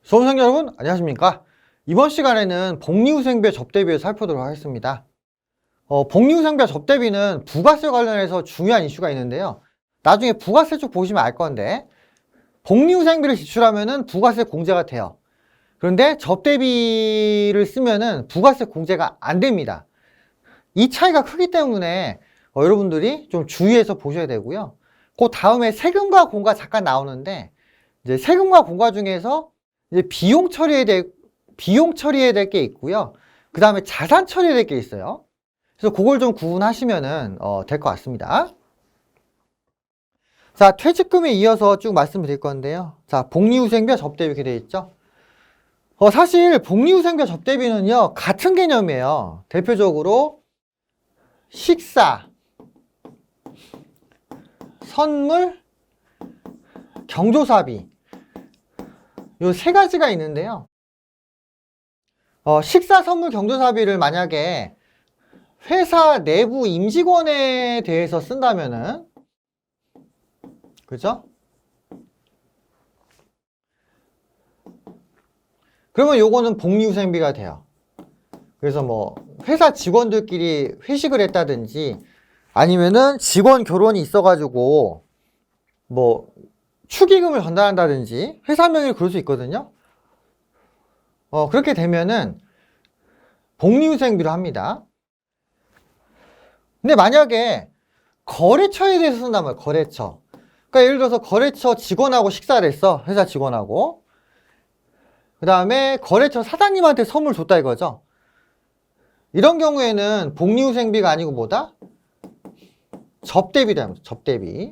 수험생 여러분 안녕하십니까. 이번 시간에는 복리후생비의 접대비를 살펴보도록 하겠습니다. 복리후생비와 접대비는 부가세 관련해서 중요한 이슈가 있는데요. 나중에 부가세 쪽 보시면 알 건데 복리후생비를 지출하면은 부가세 공제가 돼요. 그런데 접대비를 쓰면은 부가세 공제가 안 됩니다. 이 차이가 크기 때문에 여러분들이 좀 주의해서 보셔야 되고요. 그 다음에 세금과 공과 잠깐 나오는데 이제 세금과 공과 중에서 이제 비용 처리해야 될 게 있고요. 그 다음에 자산 처리해야 될 게 있어요. 그래서 그걸 좀 구분하시면은 될 것 같습니다. 자, 퇴직금에 이어서 쭉 말씀드릴 건데요. 자, 복리후생비와 접대비 이렇게 되어 있죠. 사실 복리후생비와 접대비는요 같은 개념이에요. 대표적으로 식사, 선물, 경조사비 요 세 가지가 있는데요. 식사, 선물, 경조사비를 만약에 회사 내부 임직원에 대해서 쓴다면은, 그죠? 그러면 요거는 복리후생비가 돼요. 그래서 뭐 회사 직원들끼리 회식을 했다든지 아니면은 직원 결혼이 있어가지고 뭐 축의금을 전달한다든지 회사 명의로 그럴 수 있거든요. 그렇게 되면은 복리후생비로 합니다. 근데 만약에 거래처에 대해서 쓴다면 거래처. 그러니까 예를 들어서 거래처 직원하고 식사를 했어. 회사 직원하고. 그 다음에 거래처 사장님한테 선물 줬다 이거죠. 이런 경우에는 복리후생비가 아니고 뭐다? 접대비다. 접대비.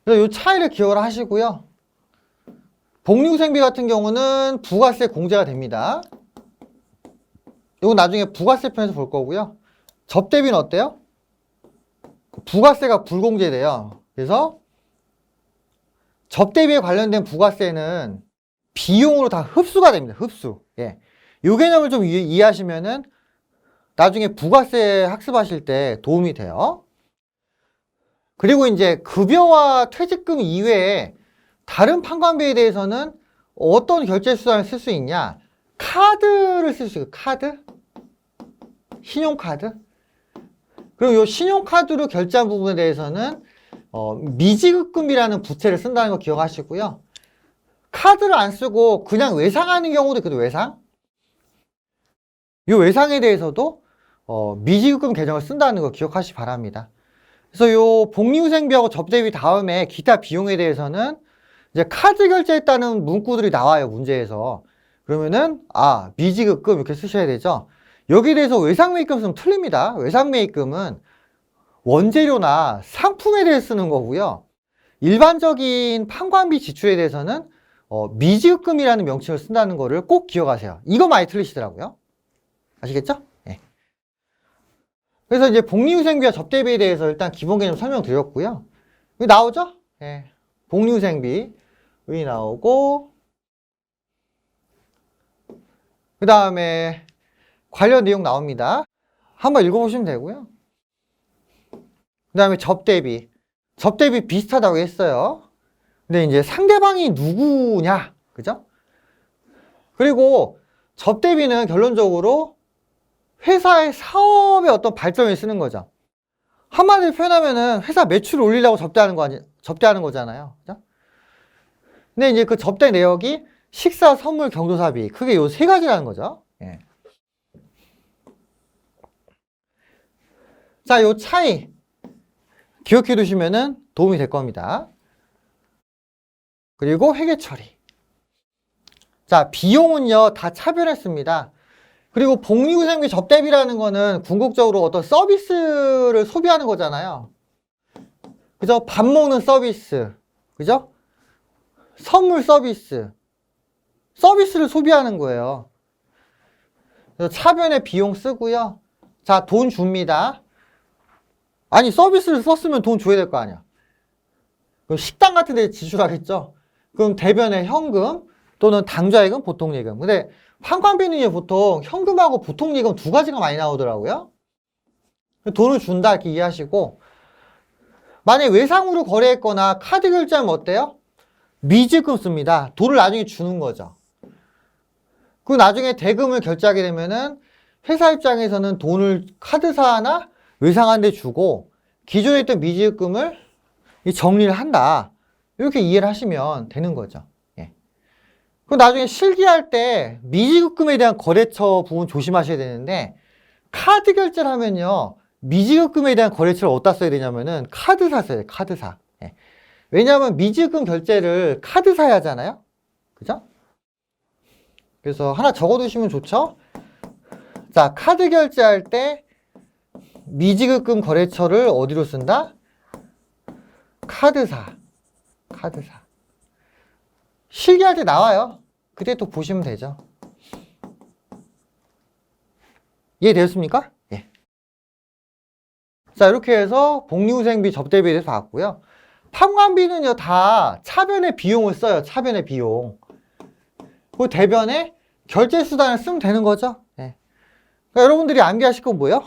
그래서 이 차이를 기억을 하시고요. 복리후생비 같은 경우는 부가세 공제가 됩니다. 이건 나중에 부가세 편에서 볼 거고요. 접대비는 어때요? 부가세가 불공제돼요. 그래서 접대비에 관련된 부가세는 비용으로 다 흡수가 됩니다. 흡수. 예. 이 개념을 좀 이해하시면은 나중에 부가세 학습하실 때 도움이 돼요. 그리고 이제 급여와 퇴직금 이외에 다른 판관비에 대해서는 어떤 결제 수단을 쓸 수 있냐? 카드를 쓸 수 있어요. 카드? 신용카드? 그리고 이 신용카드로 결제한 부분에 대해서는 미지급금이라는 부채를 쓴다는 거 기억하시고요. 카드를 안 쓰고 그냥 외상하는 경우도 있거든요. 외상. 이 외상에 대해서도 미지급금 계정을 쓴다는 거 기억하시기 바랍니다. 그래서 요 복리후생비하고 접대비 다음에 기타 비용에 대해서는 이제 카드 결제했다는 문구들이 나와요. 문제에서. 그러면은 미지급금 이렇게 쓰셔야 되죠. 여기에 대해서 외상매입금 쓰면 틀립니다. 외상매입금은 원재료나 상품에 대해 쓰는 거고요. 일반적인 판관비 지출에 대해서는 미지급금이라는 명칭을 쓴다는 거를 꼭 기억하세요. 이거 많이 틀리시더라고요. 아시겠죠? 네. 그래서 이제 복리후생비와 접대비에 대해서 일단 기본 개념 설명드렸고요. 여기 나오죠? 네. 복리후생비 여기 나오고 그 다음에 관련 내용 나옵니다. 한번 읽어보시면 되고요. 그 다음에 접대비. 접대비 비슷하다고 했어요. 근데 이제 상대방이 누구냐? 그죠? 그리고 접대비는 결론적으로 회사의 사업의 어떤 발전을 쓰는 거죠. 한마디로 표현하면은 회사 매출을 올리려고 접대하는 거잖아요. 그죠? 근데 이제 그 접대 내역이 식사, 선물, 경조사비. 크게 요 세 가지라는 거죠. 예. 자, 요 차이 기억해 두시면은 도움이 될 겁니다. 그리고 회계 처리. 자, 비용은요, 다 차별했습니다. 그리고 복리후생비 접대비라는 거는 궁극적으로 어떤 서비스를 소비하는 거잖아요. 그죠? 밥 먹는 서비스. 그죠? 선물 서비스. 서비스를 소비하는 거예요. 그래서 차변에 비용 쓰고요. 자, 돈 줍니다. 아니, 서비스를 썼으면 돈 줘야 될 거 아니야. 그럼 식당 같은 데 지출하겠죠? 그럼 대변에 현금 또는 당좌예금, 보통예금. 근데 판관비는 보통 현금하고 보통예금 두 가지가 많이 나오더라고요. 돈을 준다 이렇게 이해하시고 만약에 외상으로 거래했거나 카드 결제하면 어때요? 미지급 씁니다. 돈을 나중에 주는 거죠. 그 나중에 대금을 결제하게 되면은 회사 입장에서는 돈을 카드사나 외상한테 주고 기존에 있던 미지급금을 정리를 한다. 이렇게 이해를 하시면 되는 거죠. 예. 그럼 나중에 실기할 때 미지급금에 대한 거래처 부분 조심하셔야 되는데 카드 결제를 하면요. 미지급금에 대한 거래처를 어디다 써야 되냐면은 카드사 써야 돼요. 카드사. 예. 왜냐하면 미지급금 결제를 카드사에 하잖아요. 그죠? 그래서 하나 적어두시면 좋죠? 자, 카드 결제할 때 미지급금 거래처를 어디로 쓴다? 카드사. 카드사. 실기할 때 나와요. 그때 또 보시면 되죠. 이해되었습니까? 예. 자, 이렇게 해서 복리후생비, 접대비에 대해서 봤고요. 판관비는요, 다 차변의 비용을 써요. 차변의 비용. 그 대변에 결제수단을 쓰면 되는 거죠. 예. 그러니까 여러분들이 암기하실 건 뭐예요?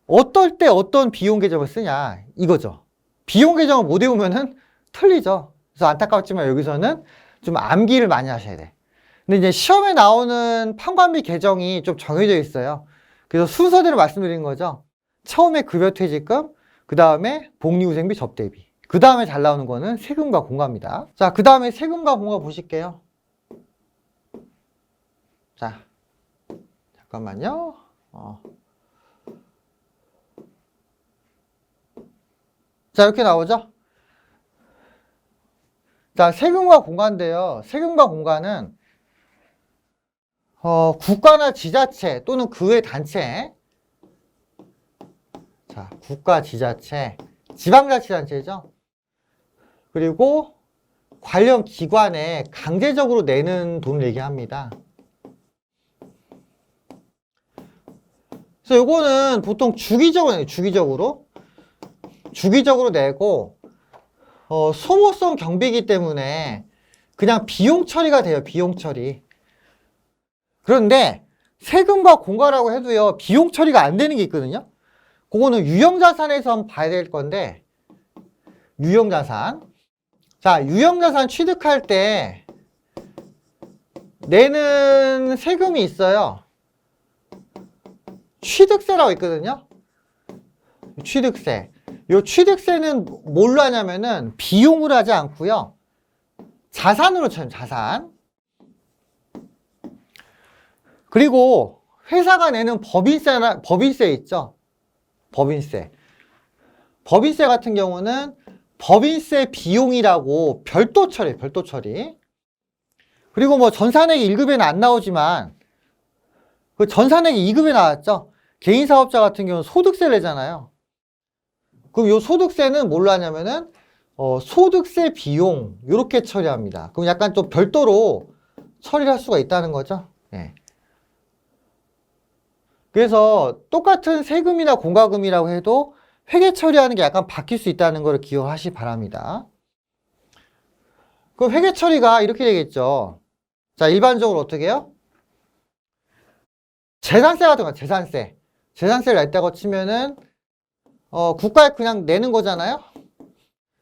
어떨 때 어떤 비용 계정을 쓰냐 이거죠. 비용 계정을 못 외우면은 틀리죠. 그래서 안타깝지만 여기서는 좀 암기를 많이 하셔야 돼. 근데 이제 시험에 나오는 판관비 계정이 좀 정해져 있어요. 그래서 순서대로 말씀드리는 거죠. 처음에 급여퇴직금, 그 다음에 복리후생비, 접대비. 그 다음에 잘 나오는 거는 세금과 공과입니다. 자, 그 다음에 세금과 공과 보실게요. 자, 잠깐만요. 자, 이렇게 나오죠? 자, 세금과 공과인데요. 세금과 공과는 국가나 지자체 또는 그 외 단체, 자, 국가, 지자체, 지방자치단체죠. 그리고 관련 기관에 강제적으로 내는 돈을 얘기합니다. 그래서 요거는 보통 주기적으로 내요. 주기적으로 내고 소모성 경비이기 때문에 그냥 비용 처리가 돼요. 비용 처리. 그런데 세금과 공과라고 해도요. 비용 처리가 안 되는 게 있거든요. 그거는 유형자산에서 한번 봐야 될 건데 유형자산. 자, 유형자산 취득할 때 내는 세금이 있어요. 취득세라고 있거든요. 취득세. 이 취득세는 뭘로 하냐면은 비용으로 하지 않고요. 자산으로 쳐요. 자산. 그리고 회사가 내는 법인세 있죠. 법인세. 법인세 같은 경우는 법인세 비용이라고 별도 처리, 별도 처리. 그리고 뭐 전산액이 1급에는 안 나오지만 그 전산액이 2급에 나왔죠. 개인사업자 같은 경우는 소득세를 내잖아요. 그럼 이 소득세는 뭘로 하냐면은 소득세 비용 이렇게 처리합니다. 그럼 약간 좀 별도로 처리를 할 수가 있다는 거죠. 네. 그래서 똑같은 세금이나 공과금이라고 해도 회계 처리하는 게 약간 바뀔 수 있다는 걸 기억하시 바랍니다. 그럼 회계 처리가 이렇게 되겠죠. 자, 일반적으로 어떻게 해요? 재산세 같은 거, 재산세. 재산세를 냈다고 치면은 국가에 그냥 내는 거잖아요.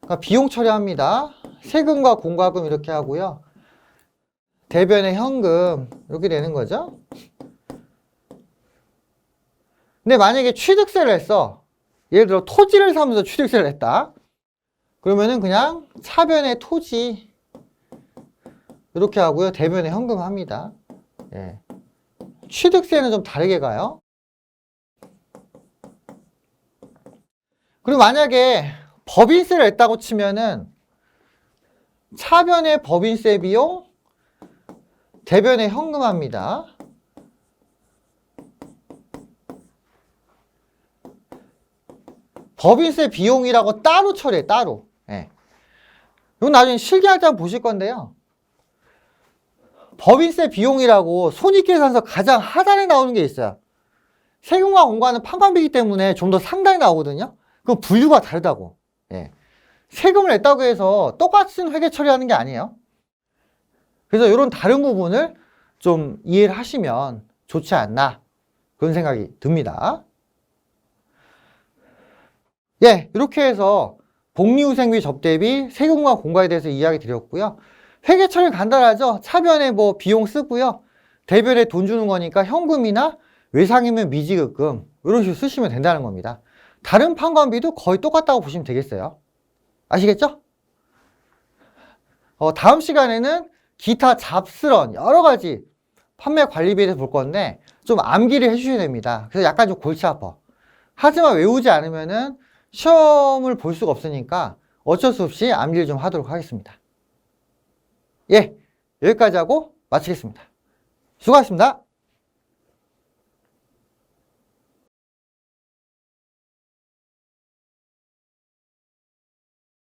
그러니까 비용 처리합니다. 세금과 공과금 이렇게 하고요. 대변에 현금 이렇게 내는 거죠. 근데 만약에 취득세를 했어. 예를 들어 토지를 사면서 취득세를 했다. 그러면은 그냥 차변에 토지 이렇게 하고요. 대변에 현금 합니다. 예. 취득세는 좀 다르게 가요. 그리고 만약에 법인세를 냈다고 치면은 차변에 법인세 비용, 대변에 현금합니다. 법인세 비용이라고 따로 처리해, 따로. 예. 이건 나중에 실기할 때 한번 보실 건데요. 법인세 비용이라고 손익계산서 가장 하단에 나오는 게 있어요. 세금과 공과는 판관비이기 때문에 좀 더 상단에 나오거든요. 그건 분류가 다르다고. 예. 세금을 냈다고 해서 똑같은 회계 처리하는 게 아니에요. 그래서 이런 다른 부분을 좀 이해를 하시면 좋지 않나 그런 생각이 듭니다. 예, 이렇게 해서 복리후생비, 접대비, 세금과 공과에 대해서 이야기 드렸고요. 회계 처리 간단하죠? 차변에 뭐 비용 쓰고요. 대변에 돈 주는 거니까 현금이나 외상이면 미지급금 이런 식으로 쓰시면 된다는 겁니다. 다른 판관비도 거의 똑같다고 보시면 되겠어요. 아시겠죠? 다음 시간에는 기타 잡스런 여러 가지 판매 관리비에 대해서 볼 건데 좀 암기를 해주셔야 됩니다. 그래서 약간 좀 골치 아파. 하지만 외우지 않으면은 시험을 볼 수가 없으니까 어쩔 수 없이 암기를 좀 하도록 하겠습니다. 예, 여기까지 하고 마치겠습니다. 수고하셨습니다.